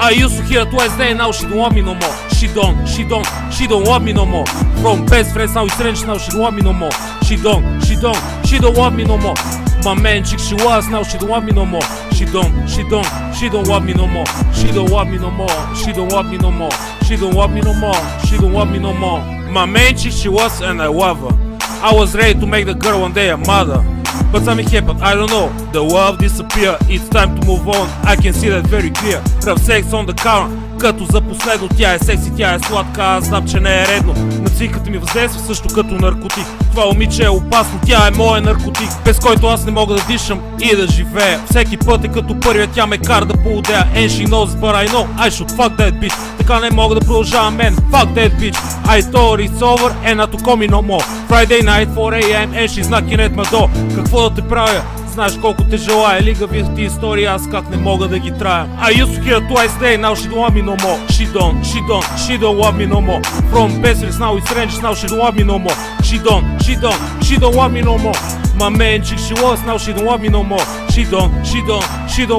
I used to hear her twice a day, now she don't want me no more. She don't want me no more. From best friends now we strangers, now she don't want me no more. She don't want me no more. My main chick she was, now she don't want me no more. She don't want me no more. She don't want me no more. She don't want me no more. She don't want me no more. She don't want me no more. My main chick she was and I love her. I was ready to make the girl one day a mother, but something happened, I don't know. The love disappeared, it's time to move on. I can see that very clear. Rough sex on the counter, като за последно. Тя е секси, тя е сладка, аз знам, че не е редно. На психиката ми въздейства също като наркотик. Това момиче е опасно, тя е моя наркотик, без който аз не мога да дишам и да живея. Всеки път е като първия, тя ме кара да поудея. And she knows but I know I should fuck that bitch. Така не мога да продължавам, man, fuck that bitch. I thought it's over and not to call me no more. Friday night 4 AM and she's knocking at my door. Какво да те правя? Знаеш колко те желая, лигави ти истории, аз как не мога да ги трая. I used to hear twice a day, now she don't want me no more. She don't want me no more. From best friends now we strangers, now she don't want me no more. She don't want me no more. My main chick she was, now she don't want me no more. She don't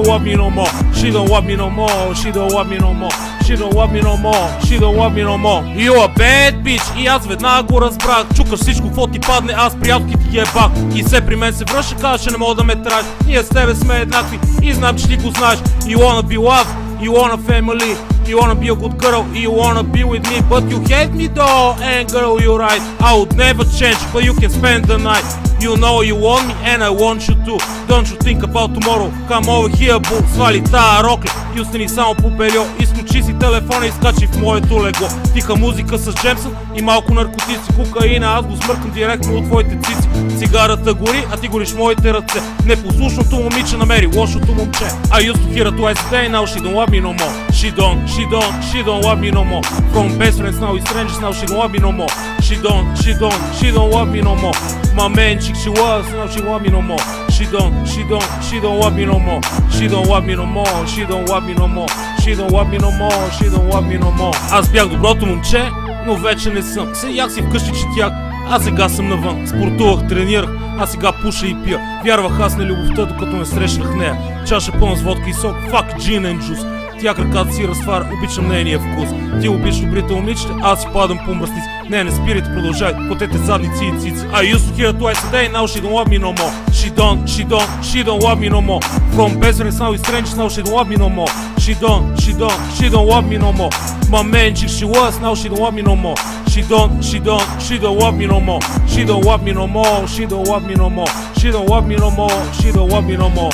want me no more. She don't want me no more. She don't want me no more. She don't want me no more. She don't want me no more. You a bad bitch. И аз веднага го разбрах. Чукаш всичко, какво ти падне, аз приятелки ти ебах. И все при мен се връща, казва, че не мога да ме траш. Ние с тебе сме еднакви и знам, че ти го знаеш. You wanna be loved, you want a family, you wanna be a good girl, you wanna be with me, but you hate me though. And girl, you're right, I would never change, but you can spend the night. You know you want me and I want you too. Don't you think about tomorrow, come over here boo. Свали тая рокля и остани само по бельо. Изключи си телефона и скачи в моето легло. Тиха музика с Джемсън и малко наркотици. Кокаина, аз го смъркам директно от твоите цици. Цигарата гори, а ти гориш моите ръце. Непослушното момиче намери лошото момче. I used to hear her twice a day, now she don't want me no more. She don't want me no more. From best friends now we strangers, now she don't want me no more. She don't want me no more. My main chick she was, now she want me no more. She don't want me no more. She don't want me no more. She don't want me no more. She don't want me no more. She don't want me no more. Аз бях доброто момче, но вече не съм. Седях си вкъщи четях, а сега съм навън. Спортувах, тренирах, а сега пуша и пия. Вярвах аз на любовта, докато ме срещнах нея. Чаша пълна с водка и сок, fuck gin and juice. Тя краката си разтваря, обичам нейния вкус. Ти обичаш добрите момичета, аз си падам по мръсници. Не спирайте, продължай, потете задници и цици. I used to hear twice a day, now she don't want me no more. She don't want me no more. From best friends now we strangers, now she don't want me no more. She don't want me no more. My main chick she was, now she don't want me no more. She don't want me no more. She don't want me no more. She don't want me no more. She don't want me no more. She don't want me no more.